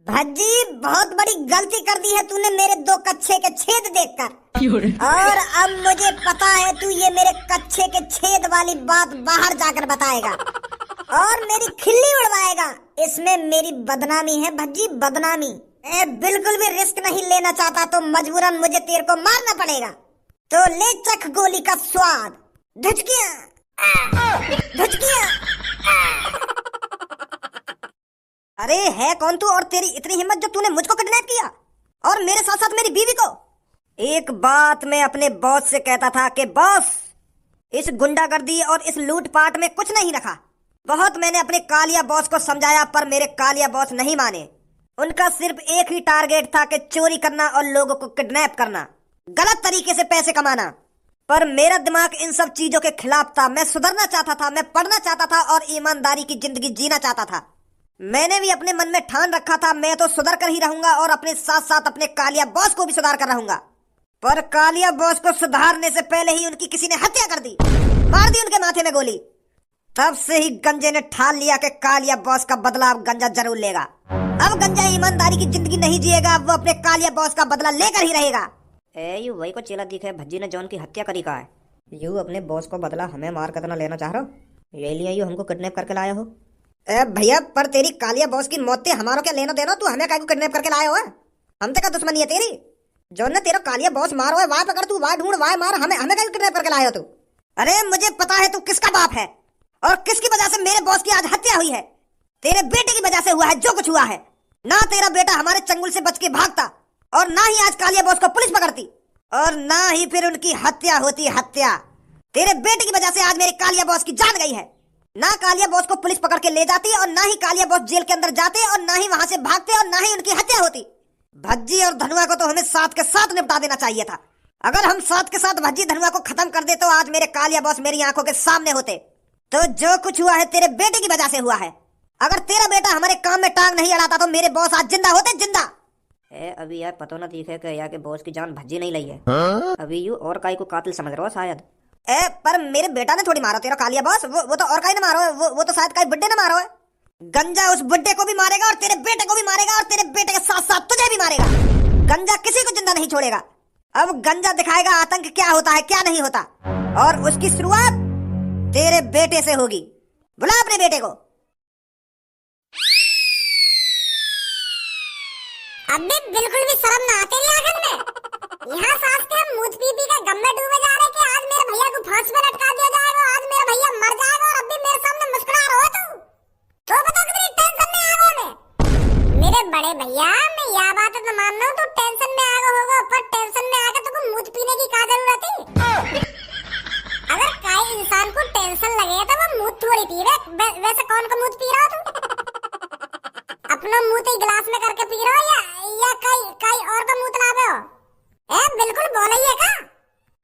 भज्जी बहुत बड़ी गलती कर दी है तूने मेरे दो कच्छे के छेद देखकर। और अब मुझे पता है तू ये मेरे कच्छे के छेद वाली बात बाहर जाकर बताएगा और मेरी खिल्ली उड़वाएगा। इसमें मेरी बदनामी है भज्जी, बदनामी। मैं बिल्कुल भी रिस्क नहीं लेना चाहता तो मजबूरन मुझे तेरे को मारना पड़ेगा। तो ले चख गोली का स्वाद। धुचकियां धुचकियां। अरे है कौन तू और तेरी इतनी हिम्मत जो तूने मुझको किडनैप किया और मेरे साथ साथ मेरी बीवी को? एक बात मैं अपने बॉस से कहता था कि बॉस, इस गुंडागर्दी और इस लूटपाट में कुछ नहीं रखा। बहुत मैंने अपने कालिया बॉस को समझाया पर मेरे कालिया बॉस नहीं माने। उनका सिर्फ एक ही टारगेट था कि चोरी करना और लोगों को किडनैप करना, गलत तरीके से पैसे कमाना। पर मेरा दिमाग इन सब चीजों के खिलाफ था। मैं सुधरना चाहता था, मैं पढ़ना चाहता था और ईमानदारी की जिंदगी जीना चाहता था। मैंने भी अपने मन में ठान रखा था मैं तो सुधर कर ही रहूंगा और अपने साथ साथ अपने कालिया बॉस को भी सुधार कर रहूंगा। पर कालिया बॉस को सुधारने से पहले ही उनकी किसी ने हत्या कर दी, मार दी उनके माथे में गोली। तब से ही गंजे ने ठान लिया कि कालिया बॉस का बदला अब गंजा जरूर लेगा। अब गंजा ईमानदारी की जिंदगी नहीं जिएगा, वो अपने कालिया बॉस का बदला लेकर ही रहेगा। यू वही को चेला दिखे भज्जी ने जॉन की हत्या करी का है। यू अपने बॉस को बदला हमें मार कर लेना चाह रहा हो, ये लिए यू हमको किडनैप करके लाया हो? भैया पर तेरी कालिया बॉस की मौत से हमारो क्या लेना देना? तू हमें काहे को किडनैप करके लाया हो? हमसे क्या दुश्मनी है तेरी? जॉन ने तेरा कालिया बॉस मारो है, वहां पकड़, तू वहां ढूंढ, वहां मार, हमें हमें काहे को किडनैप करके लाया हो तू? अरे मुझे पता है तू किसका बाप है और किसकी वजह से मेरे बॉस की आज हत्या हुई है। तेरे बेटे की वजह से हुआ है जो कुछ हुआ है। ना तेरा बेटा हमारे चंगुल से बच के भागता और ना ही आज कालिया बॉस को पुलिस पकड़ती और ना ही फिर उनकी हत्या होती। हत्या तेरे बेटे की वजह से आज मेरे कालिया बॉस की जान गई है। ना कालिया बॉस को पुलिस पकड़ के ले जाती और ना ही कालिया बॉस जेल के अंदर जाते और ना ही वहां से भागते और ना ही उनकी हत्या होती। भज्जी और धनुआ को तो हमें साथ के साथ निपटा देना चाहिए था। अगर हम साथ के साथ भज्जी धनुआ को खत्म कर दे तो आज मेरे कालिया बॉस मेरी आंखों के सामने होते। तो जो कुछ हुआ है तेरे बेटे की वजह से हुआ है। अगर तेरा बेटा हमारे काम में टांग नहीं अड़ाता तो मेरे बॉस आज जिंदा होते, जिंदा। अभी यार पता ना दिखे कि यार के बॉस की जान भज्जी नहीं ली है। अभी यू और काई को कातिल समझ रहा हो शायद। पर मेरे बेटा ने थोड़ी मारा तेरा कालिया बॉस, वो तो और काई ने मारो है, वो तो शायद काई बुड्ढे ने मारो है। गंजा उस बुड्ढे को भी मारेगा और तेरे बेटे को भी मारेगा और तेरे बेटे के साथ साथ तुझे भी मारेगा। गंजा किसी को जिंदा नहीं छोड़ेगा। अब गंजा दिखाएगा आतंक क्या होता है क्या नहीं होता और उसकी शुरुआत तेरे बेटे से होगी। बुला अपने बेटे को। अबे बिल्कुल भी शर्म ना आती है आखिर में। यहाँ सांस के हम मूत पी के गम में डूबे जा रहे कि आज मेरे भैया को फांसी पे लटका दिया जाएगा, आज मेरा भैया मर जाएगा और अब भी मेरे सामने मुस्कुरा रहा हो तू। तो बता कितनी टेंशन में आ गया मैं। मेरे बड़े भैया मैं यह बात तो मान रहा हूँ तू टेंशन में आ गया होगा, पर टेंशन में आके तुमको मूत पीने की क्या जरूरत है? अगर कोई इंसान को टेंशन लगे तो वो मूत थोड़ी पीवे। वैसे कौन का मूत पी रहा हो तू? अपना मूत एक गिलास में करके पी रहा हो या कई और का मूत लावे हो? बिल्कुल बोल ही है का?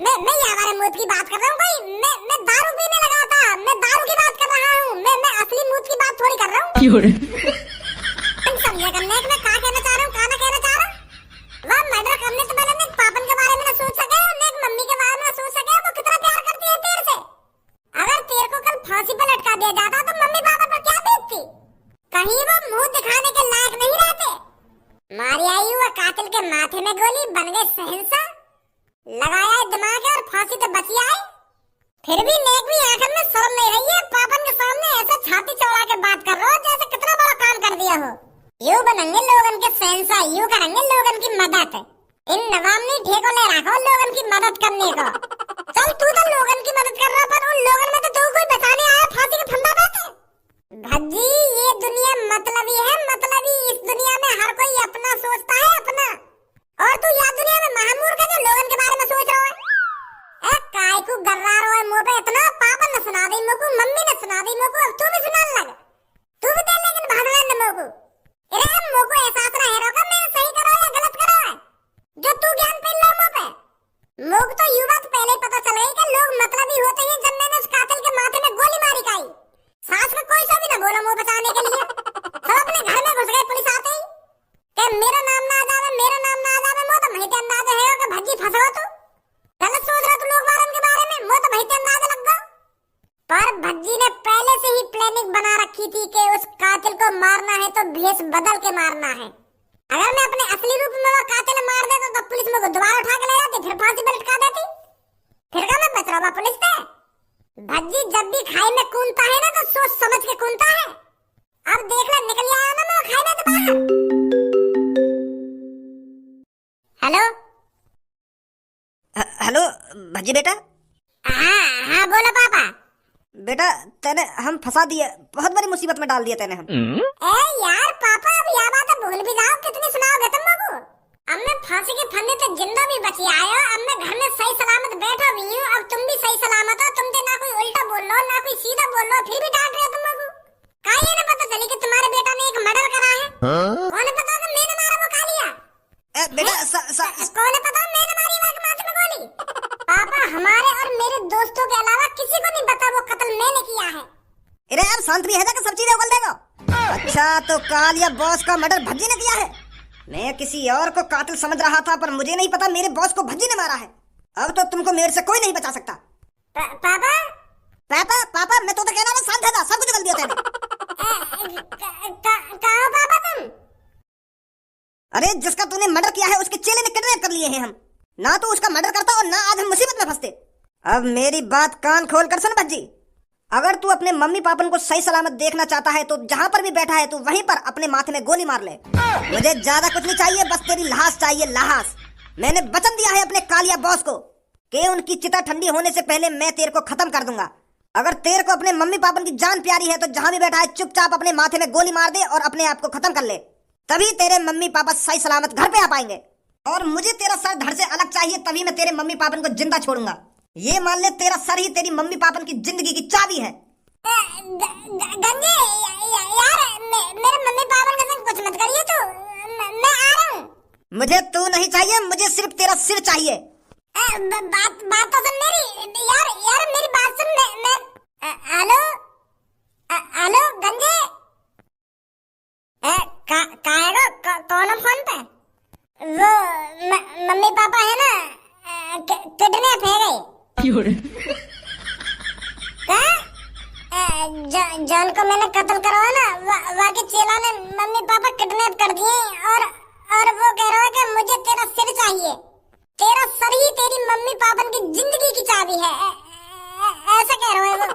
मैं ये हमारे मूत की बात कर रहा हूँ। कोई मैं दारू पीने लगा था, मैं दारू की बात कर रहा हूँ। मैं असली मूत की बात थोड़ी कर रहा हूँ। समझे करने मैं क्या कहना चाह रहा हूँ, क्या ना कहना चाह रहा हूँ। वह मर्डर करने से पहले एक पापन के बारे में ना सोच सके और एक मम्मी के बारे में ना सोच सके वो कितना प्यार करती है तेरे से। अगर तेरे को कल फांसी पर लटका दिया जाता तो मम्मी पापा पर क्या बीतती? कहीं वो मुंह दिखाने के लायक नहीं रहते। मारी आई हुआ कातिल के माथे में गोली, बन गए शहंशाह, लगाया दिमाग और फांसी तो बची आई। फिर भी नेक भी आखिर में शर्म नहीं रही है। पापन के सामने ऐसे छाती चौड़ा के बात कर रहे हो जैसे कितना बड़ा काम कर दिया हो। यूं बनेंगे लोगन के शहंशाह, यूं करेंगे लोगन की मदद। इन नवाब ने ठेको ले रखा लोगन की मदद करने का। चल तू तो लोगन की मदद कर रहा पर उन लोगन में तो तू कोई बचाने आया फांसी का फंदा पे। भज्जी ये दुनिया मतलबी है, मतलबी। इस दुनिया में हर कोई अपना सोचता है, अपना। और तू यह दुनिया में महामूर्ख है जो लोगन के बारे में सोच रहा है। काय को गर्रा रहा है मुंह पे इतना? पापा ने सुना दी मुझको, मम्मी ने सुना दी मुझको, अब तू भी सुनाने लग। तू भी दे लेकिन भगवान ने मुझको। अरे मुझको एहसास ना है रोका मैं सही करा या गलत करा है जो तू ज्ञान पे लो मुंह पे। मुझको तो ये बात पहले ही पता चल गई कि लोग मतलबी होते हैं। जब मैंने उस कातिल के माथे में गोली मारी खाई, सास में कोई सा भी ना बोला मुंह बचाने के लिए। सब अपने घर में घुस गए पुलिस आते ही कि मेरा नाम ना आ जावे, मेरा नाम ना आ जावे। मुझे तो वही अंदाजा है कि भज्जी फंसा हो तू। गलत सोच रहा तू लोग बारन के बारे में। मुझे तो वही अंदाजा लग गया। पर भज्जी ने पहले से ही प्लानिंग बना रखी थी कि उस कातिल को मारना है तो भेष बदल के मारना है। अगर मैं अपने असली रूप में वो कातिल मार देता तो पुलिस मेरे को दोबारा उठा के ले जाती, फिर फांसी पे लटका देती। फिर का मैं बच रहा पुलिस से। भज्जी जब भी खाई में कूदता है ना तो सोच समझ के कूदता है। अब देख ले निकल आया ना मैं खाई में से बाहर। हेलो हेलो भज्जी बेटा। हाँ बोलो पापा। बेटा तेने हम फंसा दिए, बहुत बड़ी मुसीबत में डाल दिया तेने हम। ए यार पापा अब यह बात भूल भी जाओ, कितनी सुनाओगे तुम लोगों। अब मैं फांसी के फंदे से जिंदा भी बची आयो, अब मैं घर में सही सलामत बैठा भी हूँ। अब तुम भी सही सलामत हो, तुम तो ना कोई उल्टा बोल लो ना कोई सीधा बोल लो, फिर भी डांट रहे हो तुम लोग। का ये ना पता चली कि तुम्हारे बेटा ने एक मर्डर करा है। कौन पता कि मैंने मारा वो कालिया। बेटा कौन पता मैंने मारी वो माथे में गोली। पापा हमारे और मेरे दोस्तों के अलावा किसी को नहीं पता वो कत्ल मैंने किया है। अरे यार शांत भी है ना कि सब चीजें उगल देगा। अच्छा तो कालिया बॉस का मर्डर भज्जी ने किया है। मैं किसी और को कातिल समझ रहा था, पर मुझे नहीं पता मेरे बॉस को भज्जी ने मारा है। अब तो तुमको मेरे से कोई नहीं बचा सकता। पापा पापा पापा मैं तो कहना था शांत था, सब कुछ उगल दिया तेने। कहाँ पापा तुम। अरे जिसका तूने मर्डर किया है उसके चेले ने किडनैप कर लिए हैं हम। ना तो उसका मर्डर करता और ना आज हम मुसीबत में फंसते। अब मेरी बात कान खोल कर सुन भज्जी, अगर तू अपने मम्मी पापन को सही सलामत देखना चाहता है तो जहाँ पर भी बैठा है तू वहीं पर अपने माथे में गोली मार ले। मुझे ज्यादा कुछ नहीं चाहिए, बस तेरी लाश चाहिए, लाश। मैंने वचन दिया है अपने कालिया बॉस को कि उनकी चिता ठंडी होने से पहले मैं तेरे को खत्म कर दूंगा। अगर तेरे को अपने मम्मी पापन की जान प्यारी है तो जहाँ भी बैठा है चुपचाप अपने माथे में गोली मार दे और अपने आप को खत्म कर ले, तभी तेरे मम्मी पापा सही सलामत घर पे आ पाएंगे। और मुझे तेरा सर धड़ से अलग चाहिए, तभी मैं तेरे मम्मी पापन को जिंदा छोड़ूंगा। ये मान ले तेरा सर ही तेरी मम्मी पापन की जिंदगी की चाबी है। गंजे यार मेरे मम्मी पापा के साथ कुछ मत करिए तो मैं आ रहा हूँ। मुझे तू नहीं चाहिए, मुझे सिर्फ तेरा सिर चाहिए। बात तो सुन मेरी। यार मेरी बात सुन। मैं हेलो हेलो गंजे कौन फोन पे। वो मम्मी पापा है ना किडनैप है गए। जॉन को मैंने कत्ल करवाया ना वाके चेला ने मम्मी पापा किडनैप कर दिए और वो कह रहा है कि मुझे तेरा सिर चाहिए। तेरा सर ही तेरी मम्मी पापा की जिंदगी की चाबी है, ऐसा कह रहा है वो।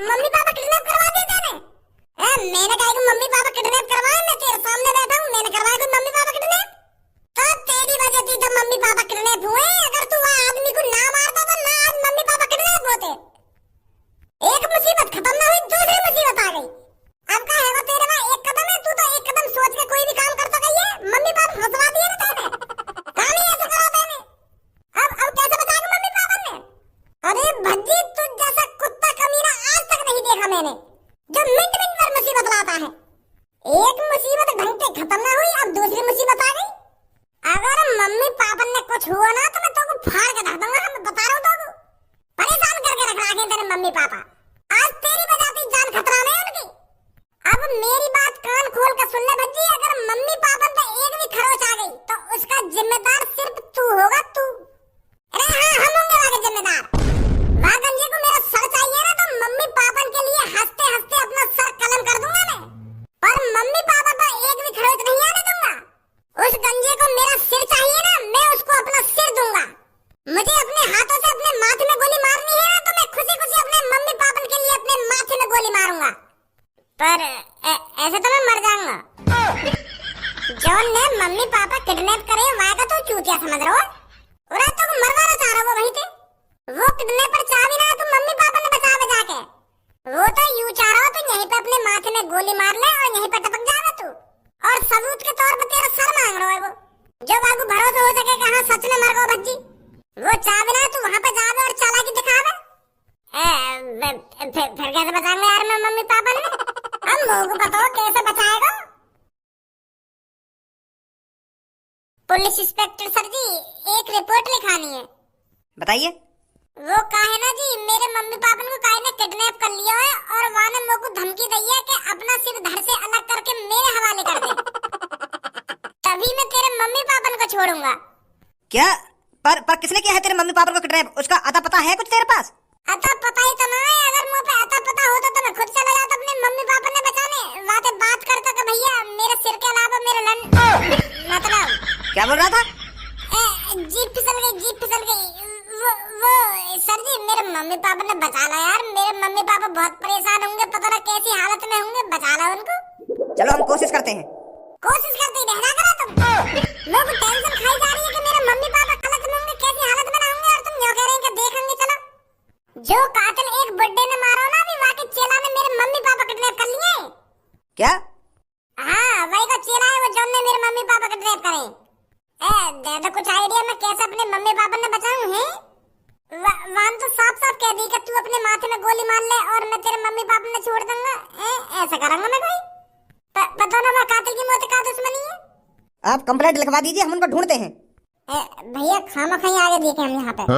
मम्मी पापा किडनैप करवा दिए तेने। मैंने कहा कि मम्मी पापा किडनैप करवाए, मैं तेरे सामने बैठा हूँ, मैंने करवाया कोई मम्मी पापा किडनैप। तो तेरी वजह थी तो मम्मी पापा किडनैप हुए। अगर तू वहाँ आदमी को ना मारता तो ना आज मम्मी पापा किडनैप होते। एक मुसीबत खत्म ना हुई दूसरी मुसीबत आ गई। अब का है वो तेरे वहाँ एक कदम है, तू तो एक कदम सोच के कोई भी काम कर सका। ये मम्मी पापा फंसवा दिए ना तेने, कहानी ऐसे करा तेने। अब कैसे बचाएगा मम्मी पापा ने। अरे भज्जी तू जैसा कुत्ता कमीना आज तक नहीं देखा मैंने, जो मिनट मिनट पर मुसीबत लाता है। एक मुसीबत ढंग से खत्म ना हुई, अब दूसरी मुसीबत आ गई। अगर मम्मी पापा ने कुछ हुआ ना तो मैं तुमको फाड़ के रख दूंगा। मैं बता रहा हूँ तुमको, परेशान करके रख रखे तेरे मम्मी पापा। आज तेरी वजह से जान खतरा में है उनकी। अब मेरी बात कान खोल कर सुन ले भज्जी, अगर मम्मी पापा पे एक भी खरोच आ गई तो उसका जिम्मेदार सिर्फ तू होगा, तू। अरे हाँ हम होंगे वाके जिम्मेदार। वहाँ गंजे को मेरा सर चाहिए ना तो मम्मी पापा के लिए हंसते हंसते अपना सर कलम कर दूंगा मैं, पर मम्मी पापा पे एक भी खरोच नहीं आने दूंगा। उस गंजे को मेरा सिर चाहिए ना, मैं उसको अपना सिर दूंगा। मुझे अपने हाथों से अपने माथे में गोली मारनी है ना तो मैं खुशी खुशी अपने मम्मी पापा के लिए अपने माथे में गोली मारूंगा, पर ऐसे तो मैं मर जाऊंगा। जॉन ने मम्मी पापा किडनैप करे वहाँ का तो चूतिया समझ रहा हो, और तो मरवाना चाह रहा वो वहीं पे। वो किडनैपर चाह भी ना तो मम्मी पापा ने बचा के, वो तो यूं चाह रहा हो तो यहीं पे अपने माथे में गोली मार ले और यहीं पे टपक जाएगा तू, और सबूत के तौर पर तेरा सर मांग रहा है वो, जब आपको भरोसा हो सके कि हाँ सच में मर गया भज्जी। वो चाह भी ना तू वहाँ पे जावे और चालाकी दिखावे। फिर कैसे बचाएंगे यार मैं मम्मी पापा ने। हम लोगों को बताओ कैसे बचाएगा। पुलिस इंस्पेक्टर सर जी एक रिपोर्ट लिखानी है। बताइए। वो काहे ना जी मेरे मम्मी पापा को काहे ने किडनैप कर लिया है और वहाँ ने मेरे को धमकी दी है कि अपना सिर धड़ से अलग करके मेरे हवाले कर दे, तभी मैं तेरे मम्मी पापा को छोड़ूंगा। क्या? पर किसने किया है तेरे मम्मी पापा को किडनैप? उसका अता पता है कुछ तेरे पास? अता पता ही तो ना है। अगर मुझे पे अता पता होता तो मैं खुद चला जाता अपने मम्मी पापा ने बचाने। वहाँ पे बात करता कि भैया मेरे सिर के अलावा मेरे क्या बोल रहा था? जीप फिसल गई। वो सर जी, मेरे मम्मी पापा ने बचा ला यार। मेरे मम्मी पापा बहुत परेशान होंगे, पता ना कैसी हालत में होंगे, बचा ला उनको। चलो हम कोशिश करते हैं। कोशिश करते ही रहना करो तुम। लोग टेंशन खाई जा रही है कि मेरे मम्मी पापा हालत में होंगे, कैसी हालत में होंगे, और तुम यूं कह रहे हैं कि देखेंगे। चलो, जो कातिल एक बुड्ढे ने मारा ना, अभी वहाँ के चेला ने मेरे मम्मी पापा किडनैप कर लिए। क्या? हाँ, वही का चेला है वो, जो ने मेरे मम्मी पापा किडनैप करे। दे दो कुछ आइडिया, मैं कैसे अपने मम्मी पापा ने बचाऊं है? वान तो साफ साफ कह दी कि तू अपने माथे में गोली मार ले और मैं तेरे मम्मी पापा ने छोड़ दूंगा। ऐसा करूंगा मैं कोई? पता ना वो कातिल की मौत का दुश्मनी है। आप कंप्लेंट लिखवा दीजिए, हम उनको ढूंढते हैं। भैया खामखा आगे देखे हम यहाँ पे।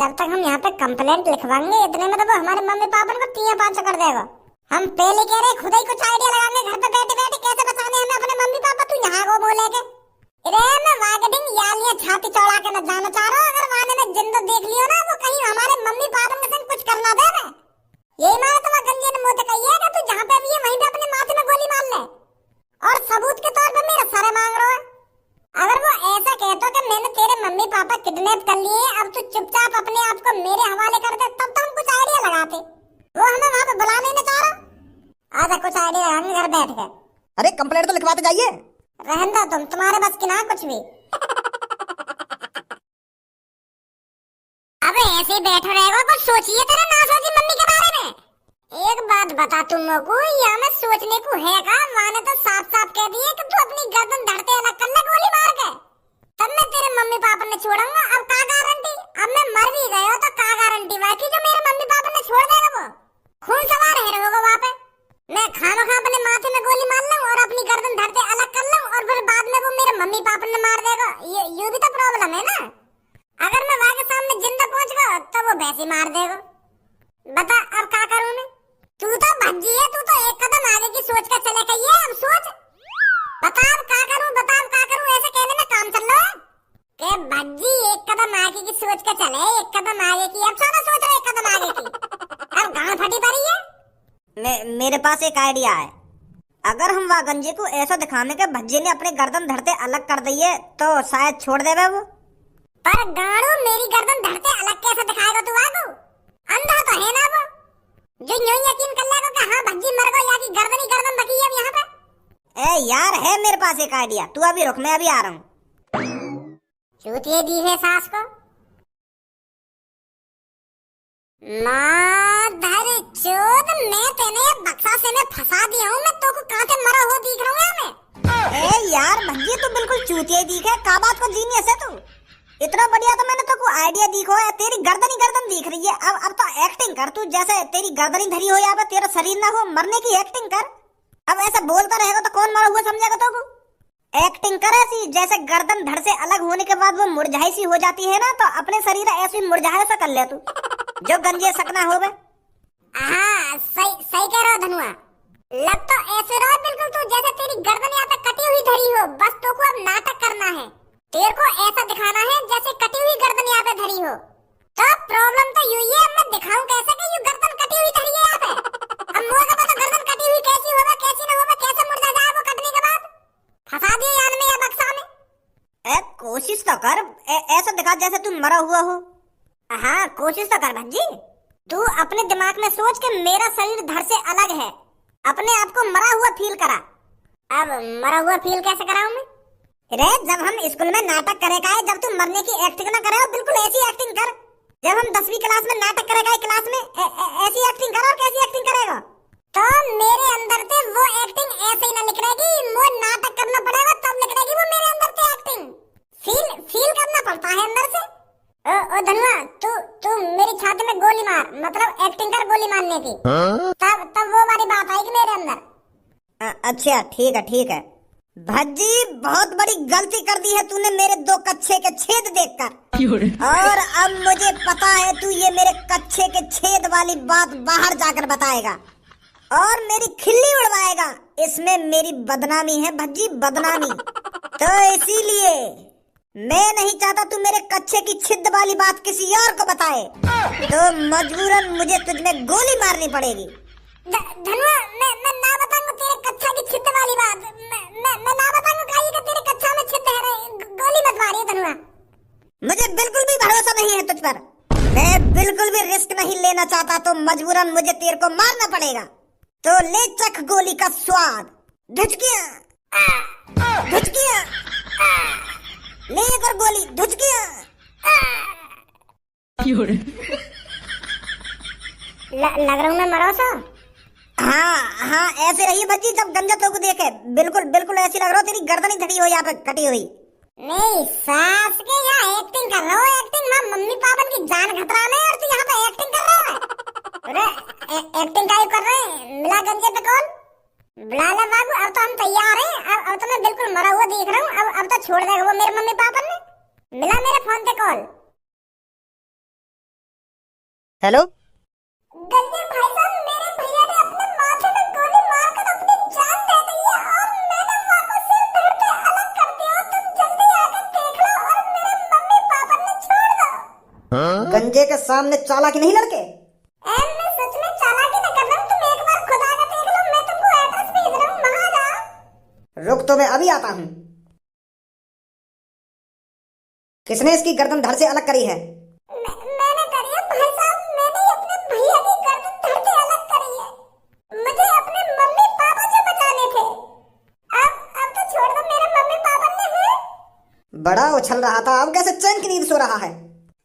जब तक हम यहाँ पे कंप्लेंट लिखवाएंगे, इतने में तो वो हमारे मम्मी पापा को 3-5 कर देगा। हम पहले कह रहे खुद ही कुछ आइडिया लगाएंगे घर पे बैठे बैठे, कैसे बचाने हमें अपने मम्मी पापा। तू यहाँ को बोलेगे रे मैं वागडिंग यालियां छाती चौड़ा के न जाना चाह रहा हूँ। अगर वाने ने जिंदा देख लियो ना, वो कहीं हमारे मम्मी पापा के संग कुछ करना दे। मैं यही मारा तुम्हारा गंजे ने मुंह पे कही है कि तू जहाँ पे भी है वहीं पे अपने माथे में गोली मार ले, और सबूत के तौर पे मेरा सर मांग रहा है। अगर वो ऐसा कहता कि मैंने तेरे मम्मी पापा किडनैप कर लिए, अब तू चुपचाप अपने आप को मेरे हवाले कर दे, तब तो हम कुछ आइडिया लगाते। वो हमें वहाँ पे बुलाने न चाह रहा। आधा कुछ आइडिया लगाएंगे घर बैठ के। अरे कंप्लेंट तो लिखवाते जाइए। रहन दो तुम, तुम्हारे बस की ना कुछ भी। अब ऐसे ही बैठो रहेगा, कुछ सोचिए तेरे ना सोची मम्मी के बारे में। एक बात बता तुम लोगों को, यहाँ में सोचने को है का? माने तो साफ साफ कह दिए कि तू अपनी गर्दन धड़ते अलग कर ले गोली मार के, तब मैं तेरे मम्मी पापा ने छोड़ूंगा। अब का गारंटी? अब मैं मर भी गया तो का गारंटी बाकी जो मेरे मम्मी पापा ने छोड़ देगा? वो खून सवार है रहोगा वहाँ पे। मैं खामखा अपने माथे में गोली मार लूं और अपनी गर्दन धड़ते अलग कर लूं, और फिर बाद में वो मेरे मम्मी पापा ने मार देगा। ये भी तो प्रॉब्लम है ना। अगर मैं वहाँ के सामने जिंदा पहुंच गया तो वो वैसे मार देगा। बता अब क्या करूं मैं? तू तो भज्जी है, तू तो एक कदम आगे की सोच कर चले गई है। अब सोच, बता अब क्या करूं, बता अब क्या करूं? ऐसे कहने में काम चल रहा है कि भज्जी एक कदम आगे की सोच कर चले, एक कदम आगे की। अब सारा सोच रहे एक कदम आगे की, अब गांड फटी पड़ी है। मेरे पास एक आइडिया है। अगर हम वागंजे को ऐसा दिखाने के भज्जे ने अपने गर्दन धरते अलग कर दिए तो शायद छोड़ देवे वो। पर गाड़ू, मेरी गर्दन धरते अलग कैसे दिखाएगा तू? आगू अंधा तो है ना वो, जो यूं यकीन कर लेगा कि हाँ भज्जी मर गई, या कि गर्दन ही गर्दन बची है अब यहाँ पे। यार है मेरे पास एक आइडिया, तू अभी रुक, मैं अभी आ रहा हूँ। चूतिए दी है सास को। माधर चोद, मैं तेने बक्सा से में फंसा दिया हूँ। मैं तो को कहाँ से मरा हो दिख रहा हूँ मैं। यार भज्जी तू बिल्कुल चूतिया दिख है। का बात को जीनियस है तू। इतना बढ़िया तो मैंने तो को आइडिया दिखो है, तेरी गर्दन ही गर्दन दिख रही है। अब तो एक्टिंग कर तू, जैसे तेरी गर्दन ही धरी हो या पे तेरा शरीर ना हो, मरने की एक्टिंग कर। अब ऐसा बोलता रहेगा तो कौन मरा हुआ समझेगा तो को? एक्टिंग कर ऐसी जैसे गर्दन धड़ से अलग होने के बाद वो मुरझाई सी हो जाती है ना, तो अपने शरीर ऐसी मुरझाए सा कर ले तू, जो गंजे सकना हो बे। हाँ सही कह रहा धनुआ। लग तो ऐसे रहा बिल्कुल तू जैसे तेरी गर्दन यहाँ पे कटी हुई धरी हो। बस तो को अब नाटक करना है, तेरे को ऐसा दिखाना है जैसे कटी हुई गर्दन यहाँ पे धरी हो। तो प्रॉब्लम तो यही है, अब मैं दिखाऊं कैसे कि ये गर्दन कटी हुई धरी है यहाँ पे। अब मुझे का पता गर्दन कटी हुई कैसी होगा कैसी ना होगा, कैसे मुर्दा जाए वो कटने के बाद। फंसा दिया यार में या बक्सा में। कोशिश तो कर, ऐसा दिखा जैसे तू मरा हुआ हो। हाँ कोशिश तो कर भज्जी। तू अपने दिमाग में सोच के मेरा शरीर धड़ से अलग है, अपने आप को मरा हुआ फील करा। अब मरा हुआ फील कैसे कराऊं मैं? रे जब हम स्कूल में नाटक करेगा, जब तू मरने की एक्टिंग ना करे बिल्कुल ऐसी एक्टिंग कर। जब हम 10वीं क्लास में नाटक करेगा क्लास में, ऐसी एक्टिंग कर। और कैसी एक्टिंग करेगा? तो मेरे अंदर से वो एक्टिंग ऐसे ही ना निकलेगी, वो नाटक करना पड़ेगा तब निकलेगी वो मेरे अंदर से एक्टिंग। फील करना पड़ता है अंदर से। ओ धनुआ, तू मेरी छाती में गोली मार, मतलब एक्टिंग कर गोली मारने की। तब वो वाली बात आएगी मेरे अंदर। अच्छा ठीक है। भज्जी बहुत बड़ी गलती कर दी है तूने मेरे 2 कच्छे के छेद देखकर। और अब मुझे पता है तू ये मेरे कच्छे के छेद वाली बात बाहर जाकर बताएगा और मेरी खिल्ली उड़वाएगा। इसमें मेरी बदनामी है भज्जी, बदनामी। तो इसीलिए मैं नहीं चाहता तू मेरे कच्छे की छिद वाली बात किसी और को बताए, तो मजबूरन मुझे तुझमें गोली मारनी पड़ेगी। धनुआ, मैं ना बताऊंगा तेरे कच्छा की छिद वाली बात। मैं ना बताऊंगा कि तेरे कच्छा में छिद है, पर। मैं बिल्कुल भी रिस्क नहीं लेना चाहता, तो मजबूरन मुझे तेरे को मारना पड़ेगा। तो ले चख गोली का स्वाद। धुचकिया धुचकिया, ले एक और गोली। धुचकिया। लग रहा हूँ मैं मरो सा। हाँ ऐसे रही बच्ची जब गंजा तो को देखे। बिल्कुल बिल्कुल ऐसी लग रहा हो, तेरी गर्दन ही धड़ी हो यहाँ पे कटी हुई। नहीं सास के यहाँ एक्टिंग कर रहा हो, एक्टिंग। माँ मम्मी पापा की जान खतरा में और तू यहाँ पे एक्टिंग कर रहा है। अरे एक्टिंग का कर रहे हैं। मिला गंजे पे कॉल, बुला ले बाबू। अब तो हम तैयार हैं। अब तो मैं बिल्कुल मरा हुआ दिख रहा हूँ। अब तो छोड़ देगा वो मेरे मम्मी पापा ने। मिला मेरे फोन पे कॉल। हेलो गंजे भाई साहब, मेरे भैया ने अपने माथे में गोली मारकर अपनी जान दे दी है और मैंने मां को सिर धड़ के अलग कर दिया। तुम जल्दी आकर देख लो और मेरे मम्मी पापा ने छोड़ दो। गंजे के सामने चालाकी नहीं लड़के। मैं सच में चालाकी न कर रहा हूँ। तुम एक बार खुदा का देख लो। मैं तुमको एड्रेस भेज रहा हूँ, वहां जाओ। रुक तो मैं अभी आता हूँ। किसने इसकी गर्दन धड़ से अलग करी है? मैंने करी है भाई साहब। मैंने अपने भैया की गर्दन धड़ से अलग करी है। मुझे अपने मम्मी पापा से बचाने थे। अब तो छोड़ दो। मेरे मम्मी पापा ने है। बड़ा उछल रहा था, अब कैसे चैन की नींद सो रहा है?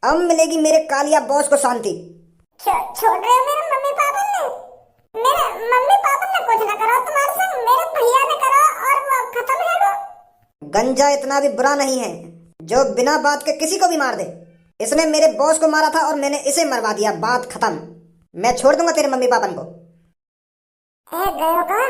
अब मिलेगी मेरे कालिया बॉस को शांति। छोड़ रहे हो मेरे मम्मी पापा ने? मेरे मम्मी पापा ने कुछ ना करो तुम्हारे संग, मेरे भैया ने करो और वो खत्म है वो। गंजा इतना भी बुरा नहीं है जो बिना बात के किसी को भी मार दे। इसने मेरे बॉस को मारा था और मैंने इसे मरवा दिया। बात खत्म। मैं छोड़ दूंगा तेरे मम्मी पापा को। गए हो का?